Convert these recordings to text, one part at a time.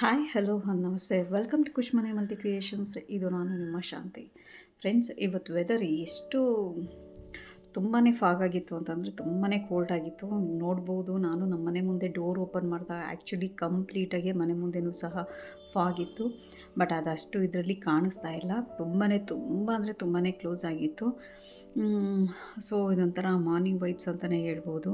Hi hello ನಮಸ್ತೆ welcome to ಖುಷ್ ಮನೆ multi creations. ಇದು ನಾನು ನಿಮ್ಮ ಶಾಂತಿ. ಫ್ರೆಂಡ್ಸ್, ಇವತ್ತು ವೆದರ್ ಎಷ್ಟು ತುಂಬಾ ಫಾಗಾಗಿತ್ತು ಅಂತಂದರೆ ತುಂಬಾ ಕೋಲ್ಡ್ ಆಗಿತ್ತು. ನೋಡ್ಬೋದು, ನಾನು ನಮ್ಮ ಮನೆ ಮುಂದೆ ಡೋರ್ ಓಪನ್ ಮಾಡಿದಾಗ ಆ್ಯಕ್ಚುಲಿ ಕಂಪ್ಲೀಟಾಗಿ ಮನೆ ಮುಂದೆನೂ ಸಹ ಫಾಗಿತ್ತು. ಬಟ್ ಅದಷ್ಟು ಇದರಲ್ಲಿ ಕಾಣಿಸ್ತಾ ಇಲ್ಲ. ತುಂಬ ಅಂದರೆ ತುಂಬಾ ಕ್ಲೋಸ್ ಆಗಿತ್ತು. ಸೊ ಇದೊಂಥರ ಮಾರ್ನಿಂಗ್ ವೈಬ್ಸ್ ಅಂತಲೇ ಹೇಳ್ಬೋದು.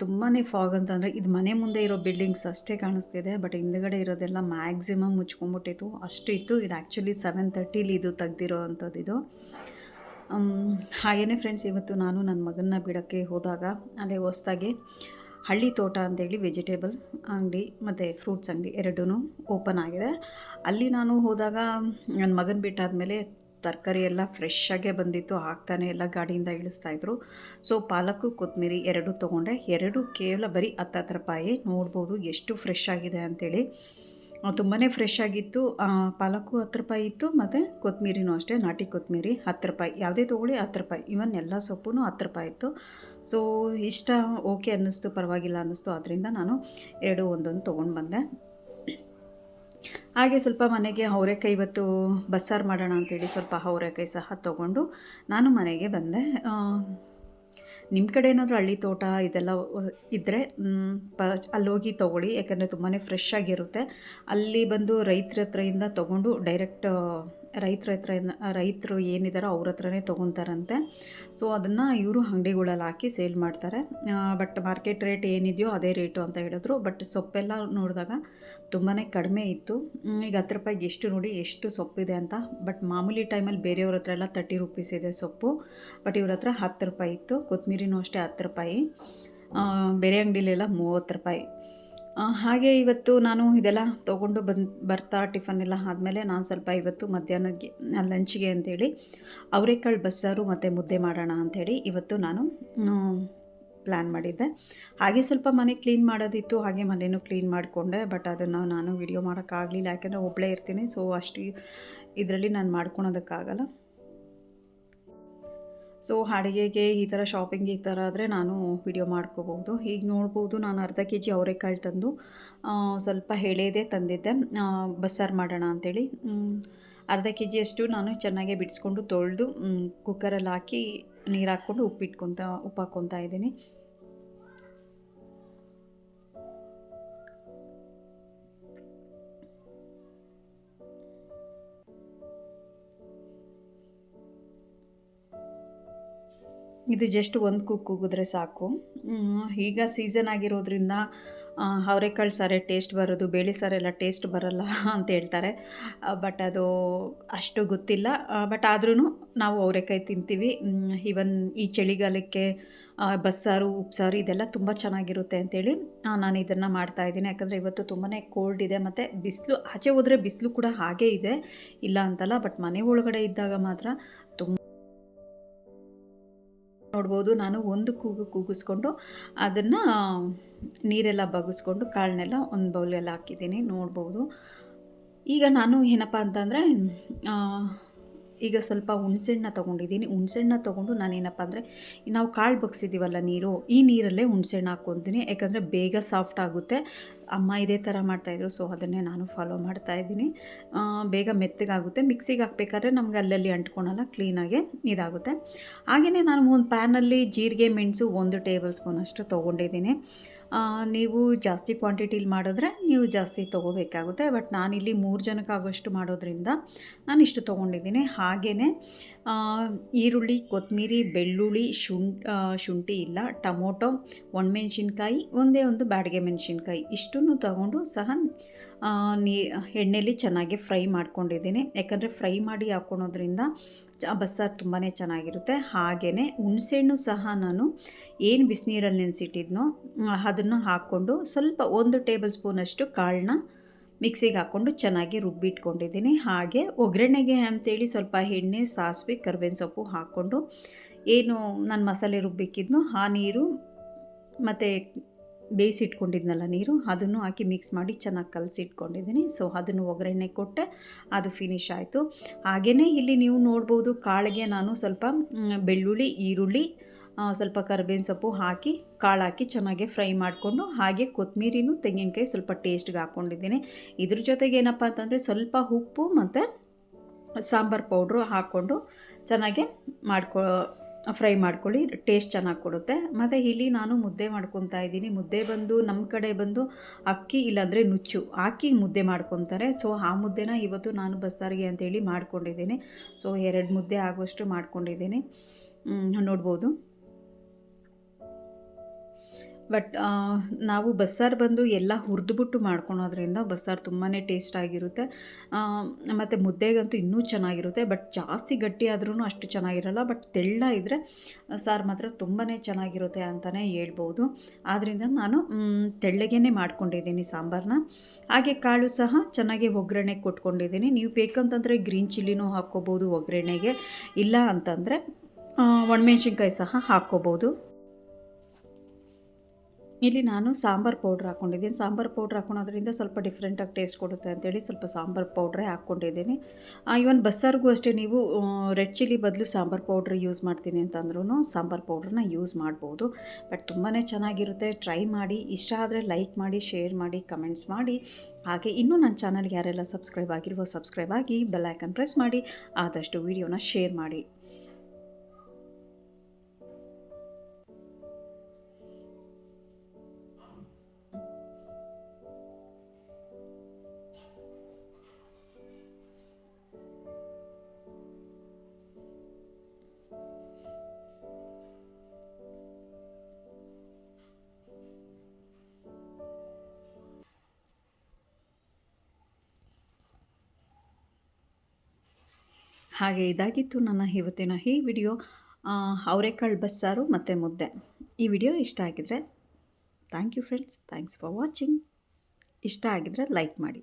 ತುಂಬಾ ಫಾಗ್ ಅಂತಂದರೆ ಇದು ಮನೆ ಮುಂದೆ ಇರೋ ಬಿಲ್ಡಿಂಗ್ಸ್ ಅಷ್ಟೇ ಕಾಣಿಸ್ತಿದೆ. ಬಟ್ ಹಿಂದುಗಡೆ ಇರೋದೆಲ್ಲ ಮ್ಯಾಕ್ಸಿಮಮ್ ಮುಚ್ಕೊಂಡ್ಬಿಟ್ಟಿತ್ತು, ಅಷ್ಟು ಇತ್ತು. ಇದು ಆ್ಯಕ್ಚುಲಿ 7:30 ಇದು ತೆಗ್ದಿರೋ ಅಂಥದ್ದು ಇದು. ಹಾಗೆಯೇ ಫ್ರೆಂಡ್ಸ್, ಇವತ್ತು ನಾನು ನನ್ನ ಮಗನ್ನ ಬಿಡೋಕ್ಕೆ ಹೋದಾಗ ಅಲ್ಲೇ ಹೊಸ್ದಾಗಿ ಹಳ್ಳಿ ತೋಟ ಅಂತೇಳಿ ವೆಜಿಟೇಬಲ್ ಅಂಗಡಿ ಮತ್ತು ಫ್ರೂಟ್ಸ್ ಅಂಗಡಿ ಎರಡೂ ಓಪನ್ ಆಗಿದೆ. ಅಲ್ಲಿ ನಾನು ಹೋದಾಗ ನನ್ನ ಮಗನ ಬಿಟ್ಟಾದಮೇಲೆ ತರಕಾರಿ ಎಲ್ಲ ಫ್ರೆಶ್ಶಾಗೇ ಬಂದಿತ್ತು. ಹಾಕ್ತಾನೆ ಎಲ್ಲ ಗಾಡಿಯಿಂದ ಇಳಿಸ್ತಾಯಿದ್ರು. ಸೊ ಪಾಲಕ್ಕು ಕೊತ್ತಂಬರಿ ಎರಡೂ ತೊಗೊಂಡೆ. ಎರಡೂ ಕೇವಲ ಬರೀ 10 ರೂಪಾಯಿ. ನೋಡ್ಬೋದು ಎಷ್ಟು ಫ್ರೆಶ್ ಆಗಿದೆ ಅಂಥೇಳಿ. ತುಂಬಾ ಫ್ರೆಶ್ ಆಗಿತ್ತು. ಪಾಲಕ್ಕು 10 ರೂಪಾಯಿ ಇತ್ತು, ಮತ್ತು ಕೊತ್ತಂಬರಿನೂ ಅಷ್ಟೇ, ನಾಟಿ ಕೊತ್ತಂಬರಿ 10 ರೂಪಾಯಿ. ಯಾವುದೇ ತೊಗೊಳ್ಳಿ 10 ರೂಪಾಯಿ. ಇವನ್ ಎಲ್ಲ ಸೊಪ್ಪು 10 ರೂಪಾಯಿ ಇತ್ತು. ಸೊ ಇಷ್ಟ ಓಕೆ ಅನ್ನಿಸ್ತು, ಪರವಾಗಿಲ್ಲ ಅನ್ನಿಸ್ತು. ಆದ್ದರಿಂದ ನಾನು ಎರಡು ಒಂದೊಂದು ತೊಗೊಂಡು ಬಂದೆ. ಹಾಗೆ ಸ್ವಲ್ಪ ಮನೆಗೆ ಅವರೆಕಾಯಿ ಇವತ್ತು ಬಸ್ಸಾರು ಮಾಡೋಣ ಅಂತೇಳಿ ಸ್ವಲ್ಪ ಅವರೆಕಾಯಿ ಸಹ ತೊಗೊಂಡು ನಾನು ಮನೆಗೆ ಬಂದೆ. ನಿಮ್ಮ ಕಡೆ ಏನಾದರೂ ಹಳ್ಳಿ ತೋಟ ಇದೆಲ್ಲ ಇದ್ದರೆ ಅಲ್ಲೋಗಿ ತೊಗೊಳ್ಳಿ. ಯಾಕಂದರೆ ತುಂಬಾ ಫ್ರೆಶ್ ಆಗಿರುತ್ತೆ. ಅಲ್ಲಿ ಬಂದು ರೈತರ ಹತ್ರದಿಂದ ತೊಗೊಂಡು ಡೈರೆಕ್ಟ್ ರೈತರು ಏನಿದ್ದಾರೋ ಅವ್ರ ಹತ್ರನೇ ತೊಗೊತಾರಂತೆ. ಸೊ ಅದನ್ನು ಇವರು ಅಂಗಡಿಗಳಲ್ಲಿ ಹಾಕಿ ಸೇಲ್ ಮಾಡ್ತಾರೆ. ಬಟ್ ಮಾರ್ಕೆಟ್ ರೇಟ್ ಏನಿದೆಯೋ ಅದೇ ರೇಟು ಅಂತ ಹೇಳಿದ್ರು. ಬಟ್ ಸೊಪ್ಪೆಲ್ಲ ನೋಡಿದಾಗ ತುಂಬಾ ಕಡಿಮೆ ಇತ್ತು. ಈಗ 10 ರೂಪಾಯಿಗೆ ಎಷ್ಟು ನೋಡಿ ಎಷ್ಟು ಸೊಪ್ಪಿದೆ ಅಂತ. ಬಟ್ ಮಾಮೂಲಿ ಟೈಮಲ್ಲಿ ಬೇರೆಯವ್ರ ಹತ್ರ ಎಲ್ಲ 30 ರುಪೀಸ್ ಇದೆ ಸೊಪ್ಪು. ಬಟ್ ಇವ್ರ ಹತ್ರ 10 ರೂಪಾಯಿ ಇತ್ತು. ಕೊತ್ತಂಬರಿನೂ ಅಷ್ಟೇ 10 ರೂಪಾಯಿ. ಬೇರೆ ಅಂಗಡಿಲೆಲ್ಲ 30 ರೂಪಾಯಿ. ಹಾಗೆ ಇವತ್ತು ನಾನು ಇದೆಲ್ಲ ತೊಗೊಂಡು ಬರ್ತಾ ಟಿಫನ್ ಎಲ್ಲ ಆದಮೇಲೆ ನಾನು ಸ್ವಲ್ಪ ಇವತ್ತು ಮಧ್ಯಾಹ್ನಕ್ಕೆ ಲಂಚ್ಗೆ ಅಂತೇಳಿ ಅವರೆಕಾಳು ಬಸ್ಸಾರು ಮತ್ತು ಮುದ್ದೆ ಮಾಡೋಣ ಅಂಥೇಳಿ ಇವತ್ತು ನಾನು ಪ್ಲ್ಯಾನ್ ಮಾಡಿದ್ದೆ. ಹಾಗೆ ಸ್ವಲ್ಪ ಮನೆ ಕ್ಲೀನ್ ಮಾಡೋದಿತ್ತು, ಹಾಗೆ ಮನೆಯೂ ಕ್ಲೀನ್ ಮಾಡಿಕೊಂಡೆ. ಬಟ್ ಅದನ್ನು ನಾನು ವಿಡಿಯೋ ಮಾಡೋಕ್ಕಾಗಲಿಲ್ಲ, ಯಾಕೆಂದರೆ ಒಬ್ಬಳೇ ಇರ್ತೀನಿ. ಸೊ ಅಷ್ಟು ಇದರಲ್ಲಿ ನಾನು ಮಾಡ್ಕೊಳೋದಕ್ಕಾಗಲ್ಲ. ಸೊ ಅಡುಗೆಗೆ ಈ ಥರ ಶಾಪಿಂಗ್ ಈ ಥರ ಆದರೆ ನಾನು ವಿಡಿಯೋ ಮಾಡ್ಕೋಬೋದು. ಈಗ ನೋಡ್ಬೋದು, ನಾನು ಅರ್ಧ ಕೆಜಿ ಅವರೆಕಾಳು ತಂದು ಸ್ವಲ್ಪ ಎಳೆದೇ ತಂದಿದ್ದೆ ಬಸ್ಸಾರು ಮಾಡೋಣ ಅಂಥೇಳಿ. ಅರ್ಧ ಕೆಜಿಯಷ್ಟು ನಾನು ಚೆನ್ನಾಗೆ ಬಿಡಿಸ್ಕೊಂಡು ತೊಳೆದು ಕುಕ್ಕರಲ್ಲಿ ಹಾಕಿ ನೀರು ಹಾಕ್ಕೊಂಡು ಉಪ್ಪು ಹಾಕ್ಕೊತಾ ಇದ್ದೀನಿ. ಇದು ಜಸ್ಟ್ ಒಂದು ಕೂಗಿದ್ರೆ ಸಾಕು. ಈಗ ಸೀಸನ್ ಆಗಿರೋದ್ರಿಂದ ಅವರೆಕಾಳು ಸಾರೇ ಟೇಸ್ಟ್ ಬರೋದು, ಬೇಳೆ ಸಾರೆಲ್ಲ ಟೇಸ್ಟ್ ಬರೋಲ್ಲ ಅಂತ ಹೇಳ್ತಾರೆ. ಬಟ್ ಅದು ಅಷ್ಟು ಗೊತ್ತಿಲ್ಲ. ಬಟ್ ಆದ್ರೂ ನಾವು ಅವರೆಕಾಯಿ ತಿಂತೀವಿ. ಈವನ್ ಈ ಚಳಿಗಾಲಕ್ಕೆ ಬಸ್ಸಾರು ಉಪ್ಸಾರು ಇದೆಲ್ಲ ತುಂಬ ಚೆನ್ನಾಗಿರುತ್ತೆ ಅಂಥೇಳಿ ನಾನು ಇದನ್ನು ಮಾಡ್ತಾಯಿದ್ದೀನಿ. ಯಾಕಂದರೆ ಇವತ್ತು ತುಂಬಾ ಕೋಲ್ಡ್ ಇದೆ, ಮತ್ತು ಬಿಸಿಲು, ಆಚೆ ಹೋದರೆ ಬಿಸಿಲು ಕೂಡ ಹಾಗೇ ಇದೆ, ಇಲ್ಲ ಅಂತಲ್ಲ. ಬಟ್ ಮನೆ ಒಳಗಡೆ ಇದ್ದಾಗ ಮಾತ್ರ ನೋಡ್ಬೋದು, ನಾನು ಒಂದು ಕೂಗಿಸ್ಕೊಂಡು ಅದನ್ನು ನೀರೆಲ್ಲ ಬಗ್ಗಿಸ್ಕೊಂಡು ಕಾಳನ್ನೆಲ್ಲ ಒಂದು ಬೌಲೆಲ್ಲ ಹಾಕಿದ್ದೀನಿ. ನೋಡ್ಬೋದು, ಈಗ ನಾನು ಏನಪ್ಪ ಅಂತಂದರೆ ಈಗ ಸ್ವಲ್ಪ ಹುಣಸೆಹಣ್ಣ ತೊಗೊಂಡಿದ್ದೀನಿ. ಹುಣಸೆಹಣ್ಣ ತೊಗೊಂಡು ನಾನೇನಪ್ಪ ಅಂದರೆ ನಾವು ಕಾಳು ಬಗ್ಸಿದ್ದೀವಲ್ಲ ನೀರು, ಈ ನೀರಲ್ಲೇ ಹುಣಸೆಹಣ್ಣು ಹಾಕ್ಕೊತೀನಿ. ಯಾಕಂದರೆ ಬೇಗ ಸಾಫ್ಟ್ ಆಗುತ್ತೆ. ಅಮ್ಮ ಇದೇ ಥರ ಮಾಡ್ತಾಯಿದ್ರು. ಸೊ ಅದನ್ನೇ ನಾನು ಫಾಲೋ ಮಾಡ್ತಾಯಿದ್ದೀನಿ. ಬೇಗ ಮೆತ್ತಗಾಗುತ್ತೆ. ಮಿಕ್ಸಿಗೆ ಹಾಕ್ಬೇಕಾದ್ರೆ ನಮ್ಗೆ ಅಲ್ಲಲ್ಲಿ ಅಂಟ್ಕೊಳಲ್ಲ, ಕ್ಲೀನಾಗೆ ಇದಾಗುತ್ತೆ. ಹಾಗೆಯೇ ನಾನು ಒಂದು ಪ್ಯಾನಲ್ಲಿ ಜೀರಿಗೆ ಮೆಣಸು 1 ಟೇಬಲ್ ಸ್ಪೂನಷ್ಟು ತೊಗೊಂಡಿದ್ದೀನಿ. ನೀವು ಜಾಸ್ತಿ ಕ್ವಾಂಟಿಟಿಲಿ ಮಾಡಿದ್ರೆ ನೀವು ಜಾಸ್ತಿ ತೊಗೋಬೇಕಾಗುತ್ತೆ. ಬಟ್ ನಾನಿಲ್ಲಿ 3 ಜನಕ್ಕಾಗೋಷ್ಟು ಮಾಡೋದ್ರಿಂದ ನಾನಿಷ್ಟು ತೊಗೊಂಡಿದ್ದೀನಿ. ಹಾಗೆಯೇ ಈರುಳ್ಳಿ, ಕೊತ್ತಂಬರಿ, ಬೆಳ್ಳುಳ್ಳಿ, ಶುಂಠಿ ಇಲ್ಲ, ಟೊಮೊಟೊ, ಒಣಮೆಣ್ಸಿನ್ಕಾಯಿ, ಒಂದೇ ಒಂದು ಬ್ಯಾಡಗೆ ಮೆಣಸಿನ್ಕಾಯಿ ಇಷ್ಟನ್ನು ತಗೊಂಡು ಸಹ ಎಣ್ಣೆಯಲ್ಲಿ ಚೆನ್ನಾಗಿ ಫ್ರೈ ಮಾಡ್ಕೊಂಡಿದ್ದೀನಿ. ಯಾಕಂದರೆ ಫ್ರೈ ಮಾಡಿ ಹಾಕ್ಕೊಳೋದ್ರಿಂದ ಬಸ್ಸಾರು ತುಂಬಾ ಚೆನ್ನಾಗಿರುತ್ತೆ. ಹಾಗೆಯೇ ಹುಣಸೆಹಣ್ಣು ಸಹ ನಾನು ಏನು ಬಿಸಿನೀರಲ್ಲಿ ನೆನೆಸಿಟ್ಟಿದ್ನೋ ಅದನ್ನು ಹಾಕ್ಕೊಂಡು ಸ್ವಲ್ಪ 1 ಟೇಬಲ್ ಸ್ಪೂನಷ್ಟು ಕಾಳನ್ನ ಮಿಕ್ಸಿಗೆ ಹಾಕ್ಕೊಂಡು ಚೆನ್ನಾಗಿ ರುಬ್ಬಿಟ್ಕೊಂಡಿದ್ದೀನಿ. ಹಾಗೆ ಒಗ್ಗರಣೆಗೆ ಅಂಥೇಳಿ ಸ್ವಲ್ಪ ಎಣ್ಣೆ, ಸಾಸಿವೆ, ಕರಿಬೇವಿನ ಸೊಪ್ಪು ಹಾಕ್ಕೊಂಡು ಏನು ನಾನು ಮಸಾಲೆ ರುಬ್ಬಿಕ್ಕಿದ್ನೋ ಆ ನೀರು ಮತ್ತು ಬೇಯಿಸಿಟ್ಕೊಂಡಿದ್ನಲ್ಲ ನೀರು, ಅದನ್ನು ಹಾಕಿ ಮಿಕ್ಸ್ ಮಾಡಿ ಚೆನ್ನಾಗಿ ಕಲಸಿಟ್ಕೊಂಡಿದ್ದೀನಿ. ಸೊ ಅದನ್ನು ಒಗ್ಗರಣೆ ಕೊಟ್ಟೆ, ಅದು ಫಿನಿಶ್ ಆಯಿತು. ಹಾಗೆಯೇ ಇಲ್ಲಿ ನೀವು ನೋಡ್ಬೋದು, ಕಾಳಿಗೆ ನಾನು ಸ್ವಲ್ಪ ಬೆಳ್ಳುಳ್ಳಿ, ಈರುಳ್ಳಿ, ಸ್ವಲ್ಪ ಕರಿಬೇವಿನ ಸೊಪ್ಪು ಹಾಕಿ ಕಾಳು ಹಾಕಿ ಚೆನ್ನಾಗಿ ಫ್ರೈ ಮಾಡಿಕೊಂಡು ಹಾಗೆ ಕೊತ್ತಂಬರಿನೂ ತೆಂಗಿನಕಾಯಿ ಸ್ವಲ್ಪ ಟೇಸ್ಟ್ಗೆ ಹಾಕ್ಕೊಂಡಿದ್ದೀನಿ. ಇದ್ರ ಜೊತೆಗೆ ಏನಪ್ಪ ಅಂತಂದರೆ ಸ್ವಲ್ಪ ಉಪ್ಪು ಮತ್ತು ಸಾಂಬಾರು ಪೌಡ್ರು ಹಾಕ್ಕೊಂಡು ಚೆನ್ನಾಗಿ ಫ್ರೈ ಮಾಡ್ಕೊಳ್ಳಿ, ಟೇಸ್ಟ್ ಚೆನ್ನಾಗಿ ಕೊಡುತ್ತೆ. ಮತ್ತು ಇಲ್ಲಿ ನಾನು ಮುದ್ದೆ ಮಾಡ್ಕೊತಾ ಇದ್ದೀನಿ. ಮುದ್ದೆ ಬಂದು ನಮ್ಮ ಕಡೆ ಬಂದು ಅಕ್ಕಿ ಇಲ್ಲಾಂದರೆ ನುಚ್ಚು ಹಾಕಿ ಮುದ್ದೆ ಮಾಡ್ಕೊತಾರೆ. ಸೊ ಆ ಮುದ್ದೆನ ಇವತ್ತು ನಾನು ಬಸ್ಸಾರಿಗೆ ಅಂತೇಳಿ ಮಾಡ್ಕೊಂಡಿದ್ದೀನಿ. ಸೊ 2 ಮುದ್ದೆ ಆಗೋಷ್ಟು ಮಾಡ್ಕೊಂಡಿದ್ದೀನಿ, ನೋಡ್ಬೋದು. ಬಟ್ ನಾವು ಬಸ್ಸಾರು ಬಂದು ಎಲ್ಲ ಹುರಿದ್ಬಿಟ್ಟು ಮಾಡ್ಕೊಳೋದ್ರಿಂದ ಬಸ್ಸಾರು ತುಂಬಾ ಟೇಸ್ಟಾಗಿರುತ್ತೆ. ಮತ್ತು ಮುದ್ದೆಗಂತೂ ಇನ್ನೂ ಚೆನ್ನಾಗಿರುತ್ತೆ. ಬಟ್ ಜಾಸ್ತಿ ಗಟ್ಟಿ ಆದ್ರೂ ಅಷ್ಟು ಚೆನ್ನಾಗಿರಲ್ಲ. ಬಟ್ ತೆಳ್ಳ ಇದ್ದರೆ ಸಾರು ಮಾತ್ರ ತುಂಬಾ ಚೆನ್ನಾಗಿರುತ್ತೆ ಅಂತಲೇ ಹೇಳ್ಬೋದು. ಆದ್ದರಿಂದ ನಾನು ತೆಳ್ಳಗೇ ಮಾಡ್ಕೊಂಡಿದ್ದೀನಿ ಸಾಂಬಾರನ್ನ. ಹಾಗೆ ಕಾಳು ಸಹ ಚೆನ್ನಾಗಿ ಒಗ್ಗರಣೆಗೆ ಕೊಟ್ಕೊಂಡಿದ್ದೀನಿ. ನೀವು ಬೇಕಂತಂದರೆ ಗ್ರೀನ್ ಚಿಲ್ಲಿನೂ ಹಾಕ್ಕೋಬೋದು ಒಗ್ಗರಣೆಗೆ, ಇಲ್ಲ ಅಂತಂದರೆ ಒಣಮೆಣ್ಸಿನ್ಕಾಯಿ ಸಹ ಹಾಕ್ಕೋಬೋದು. ಇಲ್ಲಿ ನಾನು ಸಾಂಬಾರು ಪೌಡ್ರ್ ಹಾಕ್ಕೊಂಡಿದ್ದೀನಿ. ಸಾಂಬಾರು ಪೌಡ್ರ್ ಹಾಕ್ಕೊಳೋದ್ರಿಂದ ಸ್ವಲ್ಪ ಡಿಫ್ರೆಂಟಾಗಿ ಟೇಸ್ಟ್ ಕೊಡುತ್ತೆ ಅಂತೇಳಿ ಸ್ವಲ್ಪ ಸಾಂಬಾರು ಪೌಡ್ರೇ ಹಾಕ್ಕೊಂಡಿದ್ದೀನಿ. ಇವನ್ ಬಸ್ಸಾರಿಗೂ ಅಷ್ಟೇ, ನೀವು ರೆಡ್ ಚಿಲ್ಲಿ ಬದಲು ಸಾಂಬಾರು ಪೌಡ್ರ್ ಯೂಸ್ ಮಾಡ್ತೀನಿ ಅಂತಂದ್ರೂ ಸಾಂಬಾರು ಪೌಡ್ರನ್ನ ಯೂಸ್ ಮಾಡ್ಬೋದು. ಬಟ್ ತುಂಬಾ ಚೆನ್ನಾಗಿರುತ್ತೆ, ಟ್ರೈ ಮಾಡಿ. ಇಷ್ಟ ಆದರೆ ಲೈಕ್ ಮಾಡಿ, ಶೇರ್ ಮಾಡಿ, ಕಮೆಂಟ್ಸ್ ಮಾಡಿ. ಹಾಗೆ ಇನ್ನೂ ನನ್ನ ಚಾನಲ್ಗೆ ಯಾರೆಲ್ಲ ಸಬ್ಸ್ಕ್ರೈಬ್ ಆಗಿಲ್ವೋ ಸಬ್ಸ್ಕ್ರೈಬ್ ಆಗಿ, ಬೆಲ್ ಐಕನ್ ಪ್ರೆಸ್ ಮಾಡಿ, ಆದಷ್ಟು ವೀಡಿಯೋನ ಶೇರ್ ಮಾಡಿ. ಹಾಗೆ ಇದಾಗಿತ್ತು ನನ್ನ ಇವತ್ತಿನ ಈ ವಿಡಿಯೋ, ಅವರೆಕಾಳು ಬಸ್ಸಾರು ಮತ್ತು ಮುದ್ದೆ. ಈ ವಿಡಿಯೋ ಇಷ್ಟ ಆಗಿದರೆ thank you friends, thanks for watching. ಇಷ್ಟ ಆಗಿದರೆ ಲೈಕ್ ಮಾಡಿ.